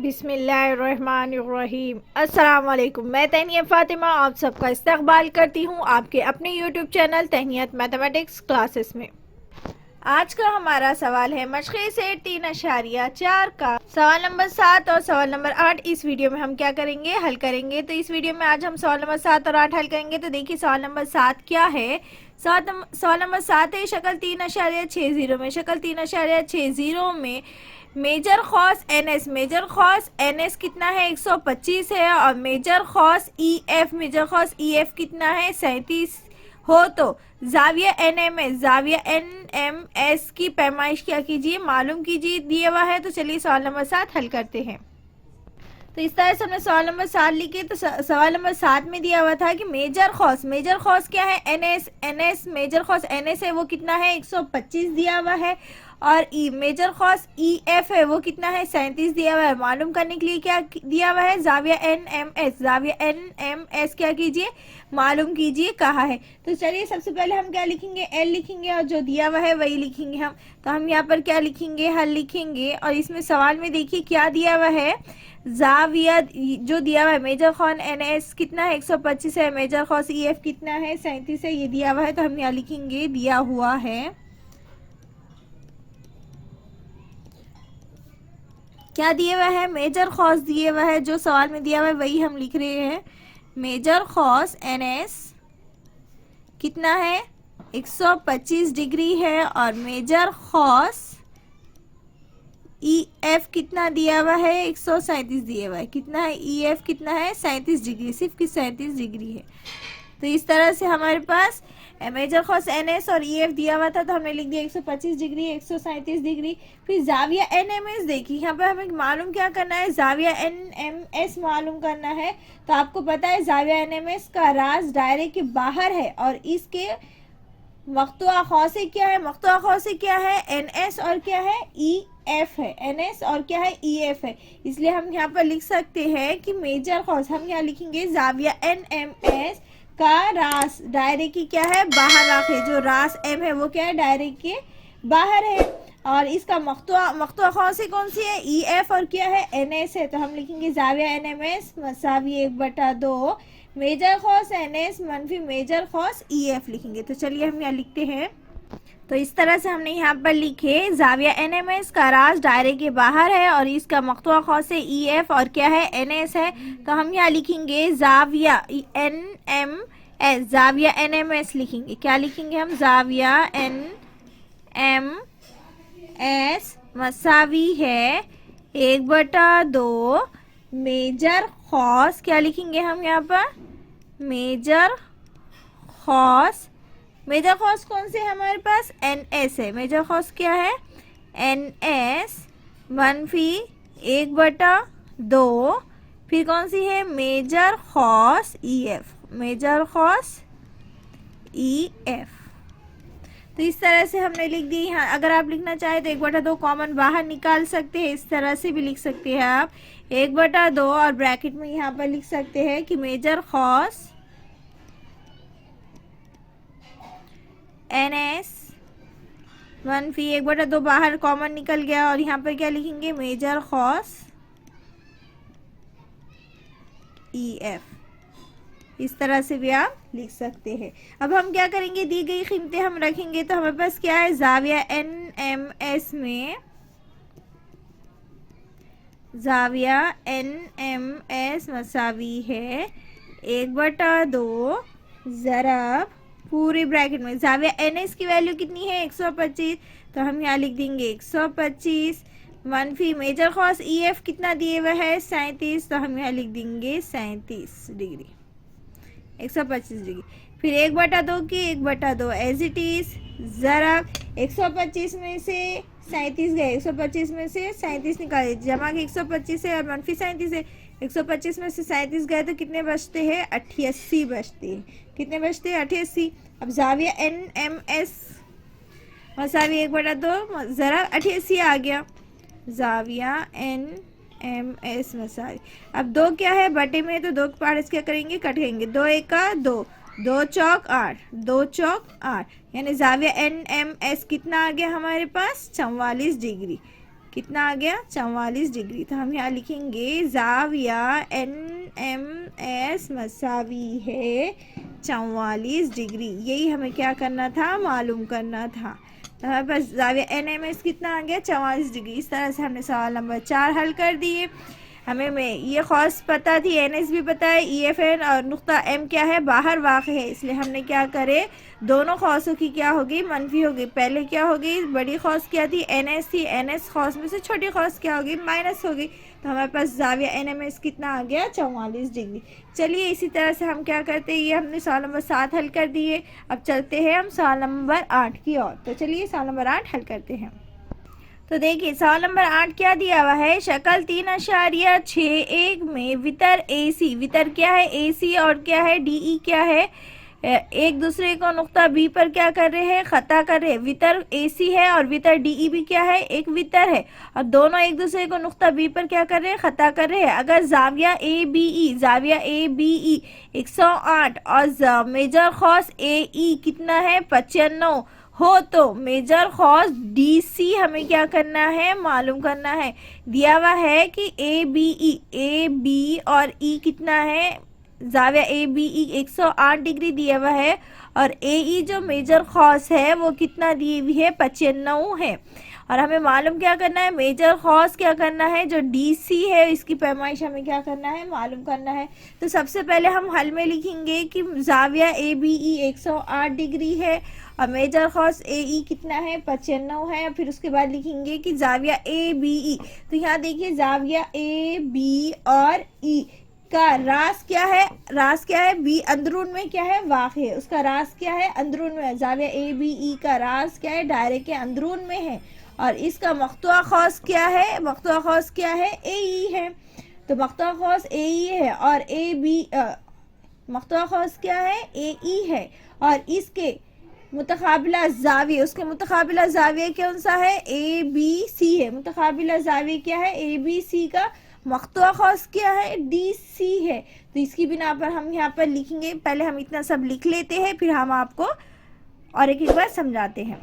बिस्मिल्लाहिर्रहमानिर्रहीम। अस्सलाम वालेकुम। मैं तहनीत फ़ातिमा आप सबका इस्तकबाल करती हूँ आपके अपने यूट्यूब चैनल तहनीत मैथमेटिक्स क्लासेस में। आज का हमारा सवाल है मशक़े से 3.4 का सवाल नंबर 7 और सवाल नंबर 8। इस वीडियो में हम क्या करेंगे, हल करेंगे। तो इस वीडियो में आज हम सवाल नंबर 7 और 8 हल करेंगे। तो देखिए सवाल नंबर 7 क्या है। सवाल नंबर 7 है शक्ल 3.60 में। शक्ल 3.60 में मेजर खौस एन एस कितना है 125 है, और मेजर खौस ई एफ कितना है 37 हो तो जाविया एन एम एस की पैमाइश क्या कीजिए, मालूम कीजिए। दिया हुआ है। तो चलिए सवाल नंबर 7 हल करते हैं। तो इस तरह से हमने सवाल नंबर 7 लिखे। तो सवाल नंबर 7 में दिया हुआ था कि मेजर खौस क्या है एन एस मेजर खौस एन एस है वो कितना है 125 दिया हुआ है, और मेजर खौस ई एफ है वो कितना है 37 दिया हुआ है। मालूम करने के लिए क्या दिया हुआ है, जाविया एन एम एस क्या कीजिए, मालूम कीजिए कहा है। तो चलिए सबसे पहले हम क्या लिखेंगे, एल लिखेंगे, और जो दिया हुआ है वही लिखेंगे हम। तो हम यहाँ पर क्या लिखेंगे, हल लिखेंगे। और इसमें सवाल में देखिए क्या दिया हुआ है, जाविया जो दिया हुआ है मेजर खौस एन एस कितना है 125 है, मेजर खौस ई एफ कितना है 37 है, ये दिया हुआ है। तो हम यहाँ लिखेंगे दिया हुआ है, क्या दिया हुआ है, मेजर खौस दिया हुआ है, जो सवाल में दिया हुआ है वही हम लिख रहे हैं। मेजर खौस एन एस कितना है 125 डिग्री है, और मेजर खौस ई एफ कितना दिया हुआ है 137 दिया हुआ है। कितना है ई एफ कितना है 37 डिग्री, सिर्फ की 37 डिग्री है। तो इस तरह से हमारे पास मेजर खौस एन एस और ई एफ दिया हुआ था, तो हमने लिख दिया 125 डिग्री 137 डिग्री। फिर जाविया एन एम एस देखिए, यहाँ पर हमें मालूम क्या करना है, जाविया एन एम एस मालूम करना है। तो आपको पता है जाविया एन एम एस का राज दायरे के बाहर है, और इसके मख्तुआ खौसे क्या है, मख्तुआ खौसे क्या है एन एस और क्या है ई एफ है, एन एस और क्या है ई एफ है। इसलिए हम यहाँ पर लिख सकते हैं कि मेजर खौस, हम यहाँ लिखेंगे जाविया एन एम एस का रास दायरे की क्या है बाहर रखे, जो रास एम है वो क्या है दायरे के बाहर है, और इसका मख्तुआ खौसे कौन सी है ई एफ और क्या है एन एस है। तो हम लिखेंगे जाविया एन एम एस मसावी 1/2 मेजर खौस एन एस मनफी मेजर खौस ई एफ लिखेंगे। तो चलिए हम यहाँ लिखते हैं। तो इस तरह से हमने यहाँ पर लिखे जाविया एन एम एस का राज दायरे के बाहर है, और इसका मख्तुआ खौस ई एफ और क्या है एन एस है। तो हम यहाँ लिखेंगे जाविया एन एम एस, जाविया एन एम एस लिखेंगे। क्या लिखेंगे हम, जाविया एन एम एस मसावी है 1/2 मेजर खौस, क्या लिखेंगे हम यहाँ पर, मेजर खौस कौन से हमारे पास एन एस है, मेजर खौस क्या है एन एस मनफी 1/2, फिर कौन सी है मेजर खौस ई एफ, मेजर खौस ई एफ। तो इस तरह से हमने लिख दी। यहाँ अगर आप लिखना चाहे तो 1/2 कॉमन बाहर निकाल सकते हैं, इस तरह से भी लिख सकते हैं आप 1/2, और ब्रैकेट में यहाँ पर लिख सकते हैं कि मेजर खौस एन एस मनफी 1/2 बाहर कॉमन निकल गया, और यहाँ पर क्या लिखेंगे मेजर खौस ई एफ। इस तरह से भी आप लिख सकते हैं। अब हम क्या करेंगे, दी गई कीमतें हम रखेंगे। तो हमारे पास क्या है, जाविया एन एम एस में जाविया एन एम एस मसावी है 1/2 ज़रब पूरे ब्रैकेट में जाविया एन एस की वैल्यू कितनी है 125, तो हम यहाँ लिख देंगे 125 मनफी मेजर खौस ई एफ कितना दिए हुआ है 37, तो हम यहाँ लिख देंगे 37 डिग्री 125 डिग्री। फिर 1/2 की 1/2 एज इट इज ज़रब 125 में से 37 गए, 125 में से 37 निकाले, जमा के 125 है और मनफी 37 है, 125 में से 37 गए तो कितने बचते हैं 88 बचते हैं। कितने बचते हैं 88। अब जाविया एन एम एस मसावी 1/2 ज़रब 88 आ गया, जाविया एन एम एस मसावी। अब 2 क्या है बटे में, तो 2 के पार्ट्स क्या करेंगे कटेंगे, 2 1 का 2, 2 चौक 8, 2 चौक 8, यानी जाविया एन एम एस कितना आ गया हमारे पास 44 डिग्री। कितना आ गया 44 डिग्री। तो हम यहाँ लिखेंगे ज़ाविया NMS मसावी है 44 डिग्री। यही हमें क्या करना था, मालूम करना था। तो हमारे पास ज़ाविया NMS कितना आ गया 44 डिग्री। इस तरह से हमने सवाल नंबर 4 हल कर दिए। हमें ये खौस पता थी, NS भी पता है, EFN और नुक्ता M क्या है, बाहर वाक़ है, इसलिए हमने क्या करे, दोनों खौसों की क्या होगी, मनफी होगी। पहले क्या होगी, बड़ी खौस क्या थी, NS थी, NS खौस में से छोटी खौस क्या होगी, माइनस होगी। तो हमारे पास ज़ाविया NMS कितना आ गया 44 डिग्री। चलिए इसी तरह से हम क्या करते हैं, ये हमने सवाल नंबर 7 हल कर दिए। अब चलते हैं हम सवाल नंबर 8 की ओर। तो चलिए सवाल नंबर 8 हल करते हैं। तो देखिए सवाल नंबर 8 क्या दिया हुआ है, शक्ल 3.61 में वितर AC, वितर क्या है AC और क्या है DE क्या है, एक दूसरे को नुक्ता B पर क्या कर रहे हैं, खता कर रहे हैं। वितर AC है और वितर DE भी क्या है, एक वितर है, और दोनों एक दूसरे को नुक्ता B पर क्या कर रहे हैं, खता कर रहे हैं। अगर ज़ाविया ABE, ज़ाविया ABE 108 और मेजर खौस AE कितना है 95 हो, तो मेजर खौस DC हमें क्या करना है, मालूम करना है। दिया हुआ है कि AB और E कितना है, ज़ाविया ABE 108 डिग्री दिया हुआ है, और AE जो मेजर खौस है वो कितना दी हुई है 95 है। और हमें मालूम क्या करना है, मेजर खौस क्या करना है, जो DC है इसकी पैमाइश हमें क्या करना है, मालूम करना है। तो सबसे पहले हम हल में लिखेंगे कि ज़ाविया ABE 108 डिग्री है और मेजर खौस AE कितना है 95 है। फिर उसके बाद लिखेंगे कि ज़ाविया ABE, तो यहाँ देखिए ज़ाविया AB और E का रास क्या है, रास क्या है, बी अंदरून में क्या है, वाक़ है, उसका रास क्या है, अंदरून में है। ज़ाविया ABE का रास क्या है, दायरे के अंदरून में है, और इसका मख्तुआ खौस क्या है, मख्तुआ खौस क्या है, AE है। तो मख्तुआ खौस AE है और मख्तुआ खौस क्या है, AE है, और इसके मुतकाबिला ज़ाविया, उसके मुतकाबिला ज़ाविया कौन सा है, ABC है। मुतकाबिला ज़ाविया क्या है, ABC का मख्तुआ खौस क्या है, DC है। तो इसकी बिना पर हम यहाँ पर लिखेंगे, पहले हम इतना सब लिख लेते हैं, फिर हम आपको और एक बार समझाते हैं।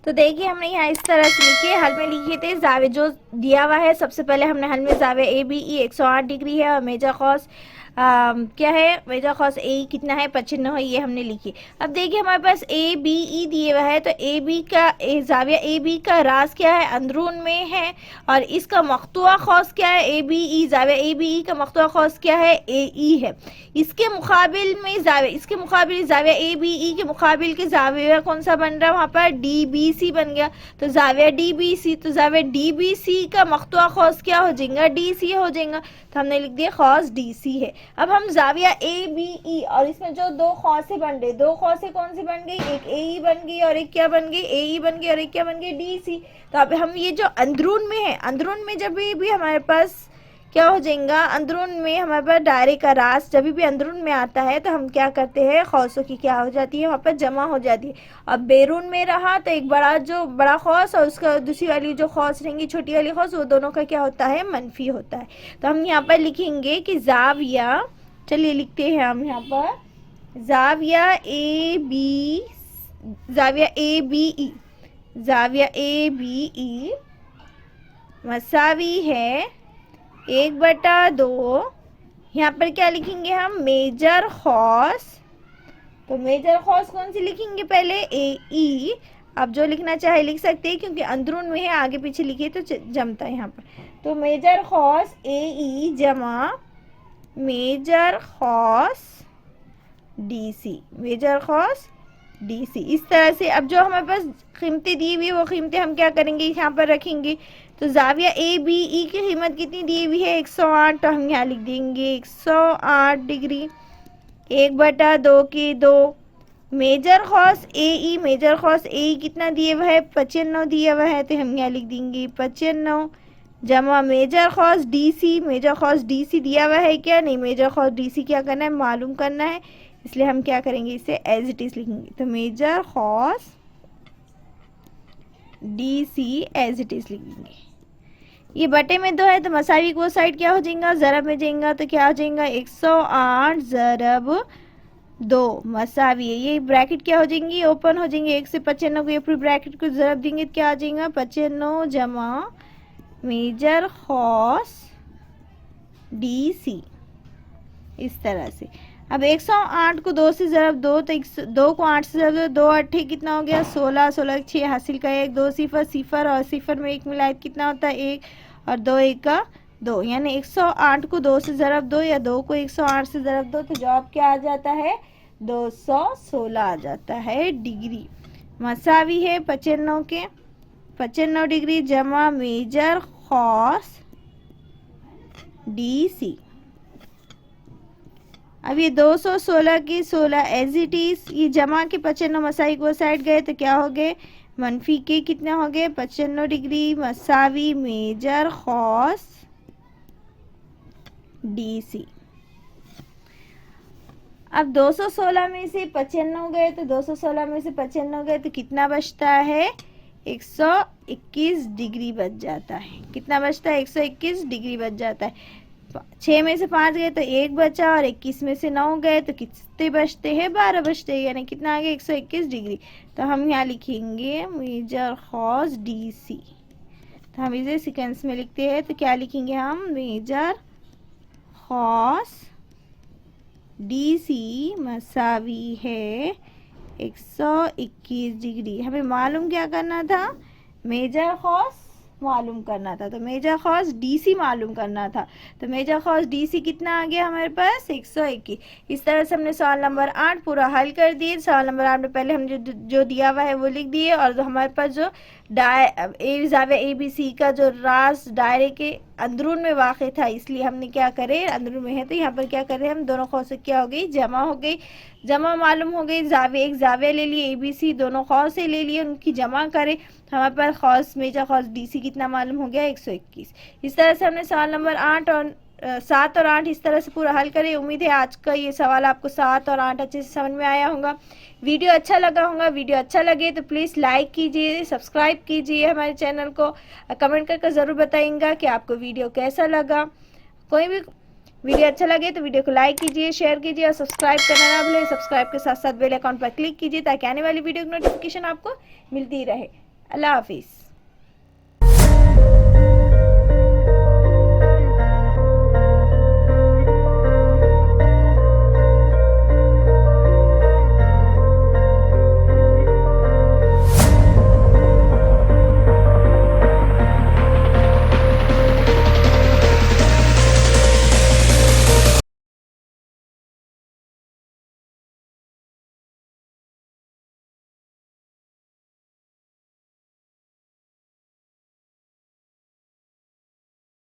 तो देखिए हमने यहाँ इस तरह से लिखे, हल में लिखे थे ज़ाविया जो दिया हुआ है, सबसे पहले हमने हल में ज़ाविया ABE 108 डिग्री है और मेजर खौस क्या है, मेजर खौस AE कितना है 95 है, ये हमने लिखी। अब देखिए हमारे पास ABE दिए हुआ है, तो AB का ज़ाविया AB का रास क्या है, अंदरून में है, और इसका मख्तुआ खौस क्या है, ABE, ज़ाविया ABE का मख्तुआ खौस क्या है, AE है। इसके मुकाबिल में ज़ाविया, इसके मुकाबिल ज़ाविया ABE के मुकाबिल के ज़ाविया कौन सा बन रहा है, वहाँ पर DBC बन गया। तो ज़ाविया DBC, तो ज़ाविया DBC का मख्तुआ खौस क्या हो जाएगा, DC हो जाएगा। तो हमने लिख दिया खौस DC है। अब हम ज़ाविया ABE और इसमें जो दो खौसें बन गई, दो खौसें कौन सी बन गई, एक AE बन गई और एक क्या बन गई, AE बन गई और एक क्या बन गई, DC। तो अब हम ये जो अंदरून में है, अंदरून में जब भी हमारे पास क्या हो जाएगा, अंदरून में हमारे पास दायरे का रास जब भी अंदरून में आता है तो हम क्या करते हैं, खौसों की क्या हो जाती है, वहाँ पर जमा हो जाती है। अब बैरून में रहा तो एक बड़ा खौस और उसका दूसरी वाली जो खौस रहेंगी, छोटी वाली खौस, वो दोनों का क्या होता है, मनफी होता है। तो हम यहाँ पर लिखेंगे कि ज़ाविया, चलिए लिखते हैं हम यहाँ पर ज़ाविया ABE, ज़ाविया ABE मसावी है 1/2। यहाँ पर क्या लिखेंगे हम, मेजर खौस। तो मेजर खौस कौन सी लिखेंगे, पहले AE, अब जो लिखना चाहे लिख सकते हैं, क्योंकि अंदरून में है, आगे पीछे लिखिए तो जमता है यहाँ पर। तो मेजर खौस AE जमा मेजर खौस DC, मेजर खौस DC। इस तरह से अब जो हमारे पास कीमतें दी हुई है वो कीमतें हम क्या करेंगे, यहाँ पर रखेंगे। तो ज़ाविया ABE की कीमत कितनी दी हुई है, 108, तो हम यहाँ लिख देंगे 108 डिग्री 1/2 के 2। मेजर खौस AE, मेजर खौस AE कितना दिए हुआ है, 95 दिया हुआ है, तो हम यहाँ लिख देंगे 95 जमा मेजर खौस DC, मेजर खौस DC दिया हुआ है क्या, नहीं, मेजर खौस DC क्या करना है, मालूम करना है, इसलिए हम क्या करेंगे, इसे एज इट इज़ लिखेंगे। तो मेजर खौस DC एज इट इज़ लिखेंगे। ये बटे में 2 है तो मसावी को साइड क्या हो जाएगा, ज़रब में जाएगा, तो क्या हो जाएगा 108 ज़रब 2 मसावी है। ये ब्रैकेट क्या हो जाएंगी, ओपन हो जाएंगे, 1 से 95 को ये पूरी ब्रैकेट को ज़रब देंगे तो क्या आ जाएगा 95 जमा मेजर कॉस DC, इस तरह से। अब 108 को 2 से ज़रब दो, तो 2 को 8 से ज़रब दो, 2 8 कितना हो गया 16, 16 6 हासिल का 1, 2 सिफर सिफर और सिफर में 1 मिलाए कितना होता है 1, और 2 1 का 2, यानी 108 को 2 से ज़रब दो या 2 को 108 से ज़रब दो, तो जवाब क्या आ जाता है 216 आ जाता है डिग्री। मसावी है 95 के, 95 डिग्री जमा मेजर कॉस DC। अब ये 216 की 16 एज इट इज, ये जमा के 95 मसाई को साइड गए तो क्या हो गए मनफी के कितने हो गए 95 डिग्री मसावी मेजर कॉस DC। अब 216 में से 95 गए तो 216 में से 95 गए तो कितना बचता है 121 डिग्री बच जाता है। कितना बचता है 121 डिग्री बच जाता है। 6 में से 5 गए तो 1 बचा, और 21 में से 9 गए तो कितने बचते हैं 12 बचते हैं, यानी कितना आ गया 121 डिग्री। तो हम यहाँ लिखेंगे मेजर कॉस DC, तो हम इसे सीक्वेंस में लिखते हैं, तो क्या लिखेंगे हम मेजर कॉस DC मसावी है 121 डिग्री। हमें मालूम क्या करना था मेजर कॉस मालूम करना था, तो मेजर कॉस DC मालूम करना था, तो मेजर कॉस DC कितना आ गया हमारे पास 121। इस तरह से हमने सवाल नंबर 8 पूरा हल कर दिए। सवाल नंबर 8 में पहले हम जो दिया हुआ है वो लिख दिए, और हमारे पास जो ज़ाविया ABC का जो रास दायरे के अंदरून में वाक़ था, इसलिए हमने क्या करे अंदरून में है तो यहाँ पर क्या करें हम दोनों खौस से क्या हो गई जमा हो गई। जमा मालूम हो गई, जाविया एक जाविया ले लिए ABC दोनों खौस से ले लिए, उनकी जमा करें तो हमारे पास खौस मेजर खौस DC कितना मालूम हो गया 121। इस तरह से हमने सवाल नंबर 8 और 7 और 8 इस तरह से पूरा हल करें। उम्मीद है आज का ये सवाल आपको 7 और 8 अच्छे से समझ में आया होगा। वीडियो अच्छा लगा होगा, वीडियो अच्छा लगे तो प्लीज़ लाइक कीजिए, सब्सक्राइब कीजिए हमारे चैनल को, कमेंट करके ज़रूर बताइएगा कि आपको वीडियो कैसा लगा। कोई भी वीडियो अच्छा लगे तो वीडियो को लाइक कीजिए, शेयर कीजिए और सब्सक्राइब करना ना भूलें। सब्सक्राइब के साथ साथ बेल आइकॉन पर क्लिक कीजिए ताकि आने वाली वीडियो की नोटिफिकेशन आपको मिलती रहे। अल्लाह हाफिज़।